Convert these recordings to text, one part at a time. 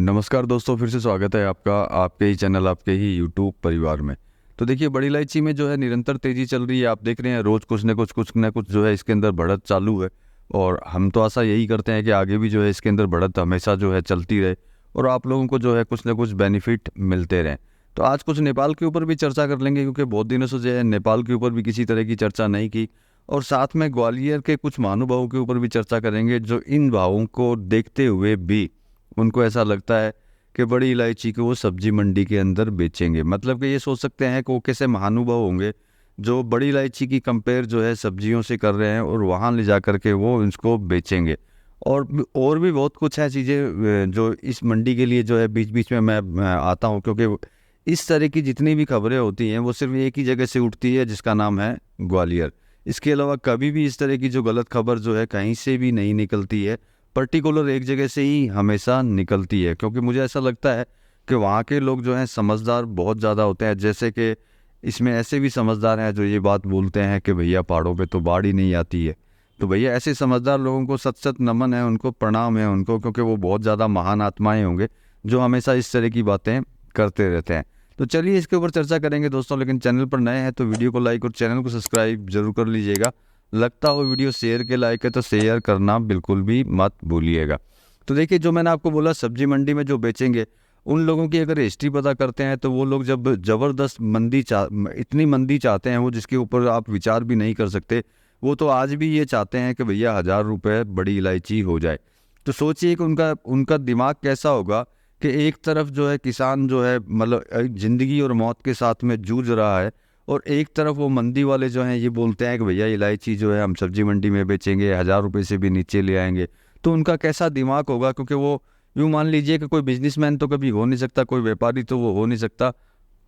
नमस्कार दोस्तों, फिर से स्वागत है आपका आपके ही चैनल, आपके ही यूट्यूब परिवार में। तो देखिए, बड़ी इलायची में जो है निरंतर तेज़ी चल रही है। आप देख रहे हैं रोज़ कुछ न कुछ जो है इसके अंदर बढ़त चालू है। और हम तो आशा यही करते हैं कि आगे भी जो है इसके अंदर बढ़त हमेशा जो है चलती रहे और आप लोगों को जो है कुछ न कुछ बेनिफिट मिलते रहें। तो आज कुछ नेपाल के ऊपर भी चर्चा कर लेंगे, क्योंकि बहुत दिनों से जो है नेपाल के ऊपर भी किसी तरह की चर्चा नहीं की। और साथ में ग्वालियर के कुछ महानुभावों के ऊपर भी चर्चा करेंगे, जो इन भावों को देखते हुए भी उनको ऐसा लगता है कि बड़ी इलायची को वो सब्जी मंडी के अंदर बेचेंगे। मतलब कि ये सोच सकते हैं कि वो कैसे महानुभाव होंगे जो बड़ी इलायची की कंपेयर जो है सब्जियों से कर रहे हैं और वहाँ ले जा कर के वो इसको बेचेंगे। और भी बहुत कुछ है चीज़ें जो इस मंडी के लिए जो है बीच बीच में मैं आता हूँ, क्योंकि इस तरह की जितनी भी खबरें होती हैं वो सिर्फ एक ही जगह से उठती है, जिसका नाम है ग्वालियर। इसके अलावा कभी भी इस तरह की जो गलत खबर जो है कहीं से भी नहीं निकलती है, पर्टिकुलर एक जगह से ही हमेशा निकलती है। क्योंकि मुझे ऐसा लगता है कि वहाँ के लोग जो हैं समझदार बहुत ज़्यादा होते हैं। जैसे कि इसमें ऐसे भी समझदार हैं जो ये बात बोलते हैं कि भैया पहाड़ों पे तो बाढ़ ही नहीं आती है। तो भैया ऐसे समझदार लोगों को सत सत नमन है, उनको प्रणाम है उनको, क्योंकि वो बहुत ज़्यादा महान आत्माएं होंगे जो हमेशा इस तरह की बातें करते रहते हैं। तो चलिए इसके ऊपर चर्चा करेंगे दोस्तों। लेकिन चैनल पर नए हैं तो वीडियो को लाइक और चैनल को सब्सक्राइब जरूर कर लीजिएगा। लगता हो वीडियो शेयर के लायक है तो शेयर करना बिल्कुल भी मत भूलिएगा। तो देखिए, जो मैंने आपको बोला सब्जी मंडी में जो बेचेंगे, उन लोगों की अगर हिस्ट्री पता करते हैं तो वो लोग जब ज़बरदस्त इतनी मंदी चाहते हैं वो, जिसके ऊपर आप विचार भी नहीं कर सकते। वो तो आज भी ये चाहते हैं कि भैया 1000 रुपये बड़ी इलायची हो जाए। तो सोचिए कि उनका उनका दिमाग कैसा होगा कि एक तरफ जो है किसान जो है मतलब ज़िंदगी और मौत के साथ में जूझ रहा है, और एक तरफ वो मंडी वाले जो हैं ये बोलते हैं कि भैया इलायची जो है हम सब्जी मंडी में बेचेंगे, 1000 रुपये से भी नीचे ले आएंगे। तो उनका कैसा दिमाग होगा, क्योंकि वो यूँ मान लीजिए कि कोई बिजनेसमैन तो कभी हो नहीं सकता, कोई व्यापारी तो वो हो नहीं सकता,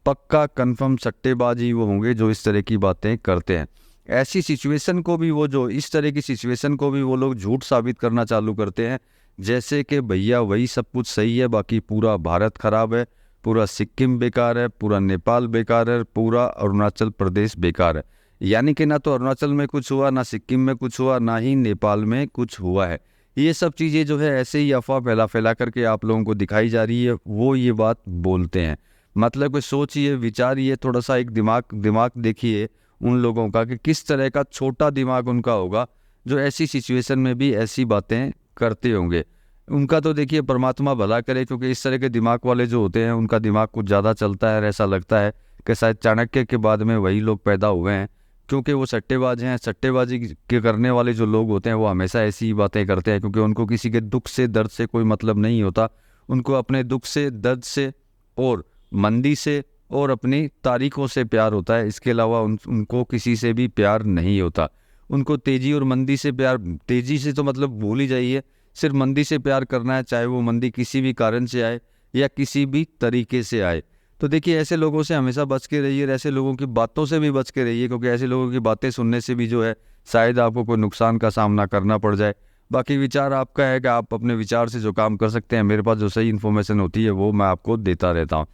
पक्का कन्फर्म सट्टेबाजी वो होंगे जो इस तरह की बातें करते हैं। ऐसी सिचुएशन को भी वो जो इस तरह की सिचुएशन को भी वो लोग झूठ साबित करना चालू करते हैं, जैसे कि भैया वही सब कुछ सही है, बाकी पूरा भारत खराब है, पूरा सिक्किम बेकार है, पूरा नेपाल बेकार है, पूरा अरुणाचल प्रदेश बेकार है। यानी कि ना तो अरुणाचल में कुछ हुआ, ना सिक्किम में कुछ हुआ, ना ही नेपाल में कुछ हुआ है। ये सब चीज़ें जो है ऐसे ही अफवाह फैला फैला करके आप लोगों को दिखाई जा रही है, वो ये बात बोलते हैं। मतलब कि सोचिए, विचारिए, थोड़ा सा एक दिमाग दिमाग देखिए उन लोगों का कि किस तरह का छोटा दिमाग उनका होगा जो ऐसी सिचुएशन में भी ऐसी बातें करते होंगे। उनका तो देखिए परमात्मा भला करे, क्योंकि इस तरह के दिमाग वाले जो होते हैं उनका दिमाग कुछ ज़्यादा चलता है। ऐसा लगता है कि शायद चाणक्य के बाद में वही लोग पैदा हुए हैं, क्योंकि वो सट्टेबाज हैं। सट्टेबाजी के करने वाले जो लोग होते हैं वो हमेशा ऐसी ही बातें करते हैं, क्योंकि उनको किसी के दुख से दर्द से कोई मतलब नहीं होता। उनको अपने दुख से, दर्द से और मंदी से और अपनी तारीखों से प्यार होता है। इसके अलावा उनको किसी से भी प्यार नहीं होता। उनको तेजी और मंदी से प्यार, तेजी से तो मतलब भूल ही जाइए, सिर्फ मंदी से प्यार करना है, चाहे वो मंदी किसी भी कारण से आए या किसी भी तरीके से आए। तो देखिए, ऐसे लोगों से हमेशा बच के रहिए, और ऐसे लोगों की बातों से भी बच के रहिए, क्योंकि ऐसे लोगों की बातें सुनने से भी जो है शायद आपको कोई नुकसान का सामना करना पड़ जाए। बाकी विचार आपका है कि आप अपने विचार से जो काम कर सकते हैं। मेरे पास जो सही इन्फॉर्मेशन होती है वो मैं आपको देता रहता हूँ।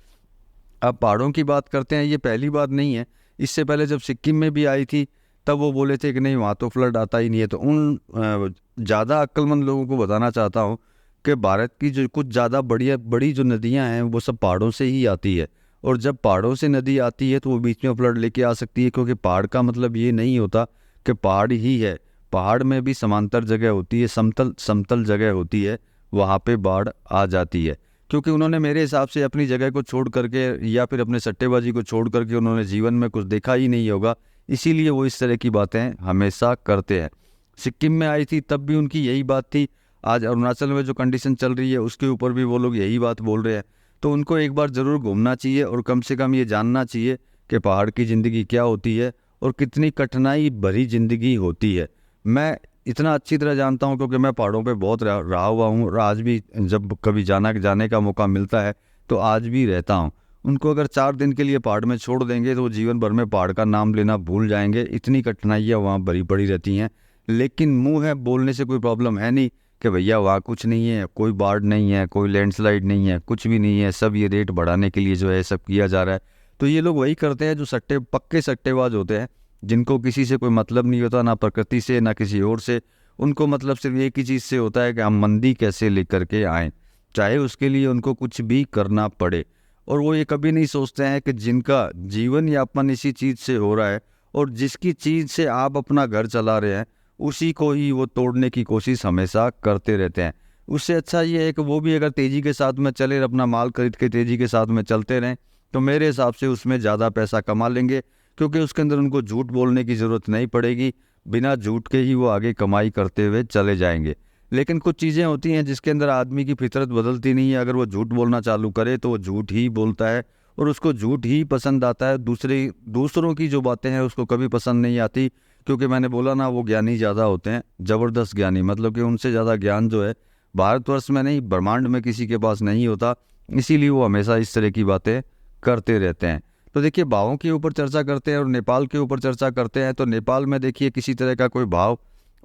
अब पहाड़ों की बात करते हैं, ये पहली बात नहीं है। इससे पहले जब सिक्किम में भी आई थी तब वो बोले थे कि नहीं, वहाँ तो फ्लड आता ही नहीं है। तो उन ज़्यादा अक्लमंद लोगों को बताना चाहता हूँ कि भारत की जो कुछ ज़्यादा बड़ी जो नदियाँ हैं वो सब पहाड़ों से ही आती है। और जब पहाड़ों से नदी आती है तो वो बीच में फ्लड लेके आ सकती है, क्योंकि पहाड़ का मतलब ये नहीं होता कि पहाड़ ही है। पहाड़ में भी समांतर जगह होती है, समतल समतल जगह होती है, वहाँ पे बाढ़ आ जाती है। क्योंकि उन्होंने मेरे हिसाब से अपनी जगह को छोड़ करके या फिर अपने सट्टेबाजी को छोड़ करके उन्होंने जीवन में कुछ देखा ही नहीं होगा, इसीलिए वो इस तरह की बातें हमेशा करते हैं। सिक्किम में आई थी तब भी उनकी यही बात थी। आज अरुणाचल में जो कंडीशन चल रही है उसके ऊपर भी वो लोग यही बात बोल रहे हैं। तो उनको एक बार ज़रूर घूमना चाहिए और कम से कम ये जानना चाहिए कि पहाड़ की ज़िंदगी क्या होती है और कितनी कठिनाई भरी ज़िंदगी होती है। मैं इतना अच्छी तरह जानता हूँ, क्योंकि मैं पहाड़ों पे बहुत रहा हुआ हूँ, और आज भी जब कभी जाने का मौका मिलता है तो आज भी रहता हूँ। उनको अगर 4 दिन के लिए पहाड़ में छोड़ देंगे तो वो जीवन भर में पहाड़ का नाम लेना भूल जाएंगे। इतनी कठिनाइयाँ वहाँ भरी पड़ी रहती हैं। लेकिन मुंह है, बोलने से कोई प्रॉब्लम है नहीं कि भैया वहाँ कुछ नहीं है, कोई बाढ़ नहीं है, कोई लैंडस्लाइड नहीं है, कुछ भी नहीं है। सब ये रेट बढ़ाने के लिए जो है सब किया जा रहा है। तो ये लोग वही करते हैं जो पक्के सट्टेबाज होते हैं, जिनको किसी से कोई मतलब नहीं होता, ना प्रकृति से ना किसी और से। उनको मतलब सिर्फ एक ही चीज़ से होता है कि हम मंदी कैसे लेकर के आएँ। चाहे उसके लिए उनको कुछ भी करना पड़े। और वो ये कभी नहीं सोचते हैं कि जिनका जीवन यापन इसी चीज़ से हो रहा है और जिसकी चीज़ से आप अपना घर चला रहे हैं, उसी को ही वो तोड़ने की कोशिश हमेशा करते रहते हैं। उससे अच्छा ये है कि वो भी अगर तेज़ी के साथ में चले, अपना माल खरीद के तेज़ी के साथ में चलते रहें, तो मेरे हिसाब से उसमें ज़्यादा पैसा कमा लेंगे, क्योंकि उसके अंदर उनको झूठ बोलने की ज़रूरत नहीं पड़ेगी। बिना झूठ के ही वो आगे कमाई करते हुए चले जाएंगे। लेकिन कुछ चीज़ें होती हैं जिसके अंदर आदमी की फितरत बदलती नहीं है। अगर वो झूठ बोलना चालू करे तो वो झूठ ही बोलता है और उसको झूठ ही पसंद आता है। दूसरों की जो बातें हैं उसको कभी पसंद नहीं आती, क्योंकि मैंने बोला ना, वो ज्ञानी ज़्यादा होते हैं, ज़बरदस्त ज्ञानी। मतलब कि उनसे ज़्यादा ज्ञान जो है भारतवर्ष में नहीं, ब्रह्मांड में किसी के पास नहीं होता। इसीलिए वो हमेशा इस तरह की बातें करते रहते हैं। तो देखिए, भावों के ऊपर चर्चा करते हैं और नेपाल के ऊपर चर्चा करते हैं। तो नेपाल में देखिए किसी तरह का कोई भाव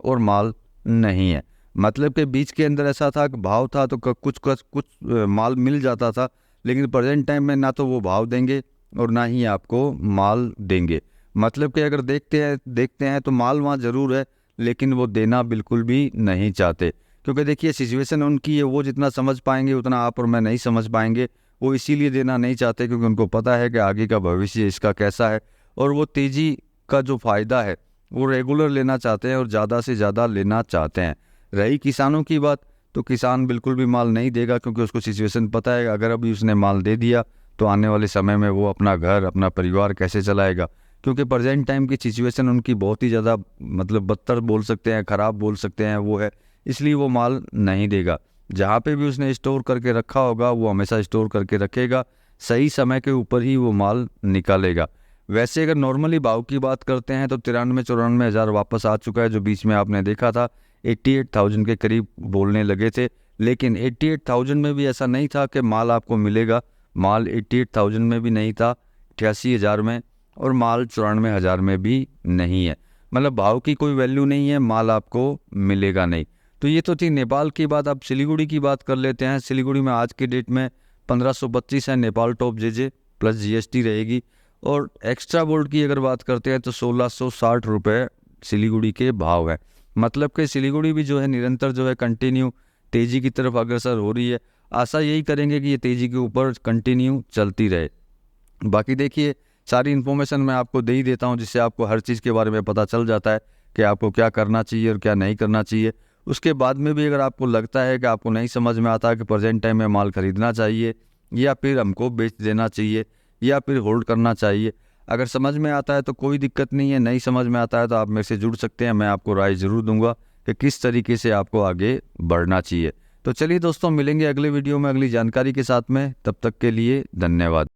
और माल नहीं है। मतलब के बीच के अंदर ऐसा था कि भाव था तो कुछ माल मिल जाता था, लेकिन प्रेजेंट टाइम में ना तो वो भाव देंगे और ना ही आपको माल देंगे। मतलब कि अगर देखते हैं तो माल वहाँ ज़रूर है, लेकिन वो देना बिल्कुल भी नहीं चाहते। क्योंकि देखिए सिचुएशन उनकी है, वो जितना समझ पाएंगे उतना आप और मैं नहीं समझ पाएंगे। वो इसीलिए देना नहीं चाहते क्योंकि उनको पता है कि आगे का भविष्य इसका कैसा है, और वो तेज़ी का जो फ़ायदा है वो रेगुलर लेना चाहते हैं और ज़्यादा से ज़्यादा लेना चाहते हैं। रही किसानों की बात, तो किसान बिल्कुल भी माल नहीं देगा, क्योंकि उसको सिचुएशन पता है अगर अभी उसने माल दे दिया तो आने वाले समय में वो अपना घर, अपना परिवार कैसे चलाएगा। क्योंकि प्रेजेंट टाइम की सिचुएशन उनकी बहुत ही ज़्यादा, मतलब बदतर बोल सकते हैं, ख़राब बोल सकते हैं वो है, इसलिए वो माल नहीं देगा। जहाँ पे भी उसने स्टोर करके रखा होगा वो हमेशा स्टोर करके रखेगा, सही समय के ऊपर ही वो माल निकालेगा। वैसे अगर नॉर्मली भाव की बात करते हैं तो 93-94 हज़ार वापस आ चुका है, जो बीच में आपने देखा था 88,000 के करीब बोलने लगे थे। लेकिन 88,000 में भी ऐसा नहीं था कि माल आपको मिलेगा। माल 88,000 में भी नहीं था, 88,000 में, और माल 94,000 में भी नहीं है। मतलब भाव की कोई वैल्यू नहीं है, माल आपको मिलेगा नहीं। तो ये तो थी नेपाल की बात। अब सिलीगुड़ी की बात कर लेते हैं। सिलीगुड़ी में आज की डेट में 1525 है Nepal top JJ plus GST रहेगी। और एक्स्ट्रा बोल्ट की अगर बात करते हैं तो 1660 रुपये सिलीगुड़ी के भाव है। मतलब कि सिलीगुड़ी भी जो है निरंतर जो है कंटिन्यू तेज़ी की तरफ अग्रसर हो रही है। आशा यही करेंगे कि ये तेज़ी के ऊपर कंटिन्यू चलती रहे। बाकी देखिए, सारी इन्फॉर्मेशन मैं आपको दे ही देता हूँ, जिससे आपको हर चीज़ के बारे में पता चल जाता है कि आपको क्या करना चाहिए और क्या नहीं करना चाहिए। उसके बाद में भी अगर आपको लगता है कि आपको नहीं समझ में आता कि प्रेजेंट टाइम में माल खरीदना चाहिए या फिर हमको बेच देना चाहिए या फिर होल्ड करना चाहिए, अगर समझ में आता है तो कोई दिक्कत नहीं है। नहीं समझ में आता है तो आप मेरे से जुड़ सकते हैं, मैं आपको राय ज़रूर दूंगा कि किस तरीके से आपको आगे बढ़ना चाहिए। तो चलिए दोस्तों, मिलेंगे अगले वीडियो में अगली जानकारी के साथ में। तब तक के लिए धन्यवाद।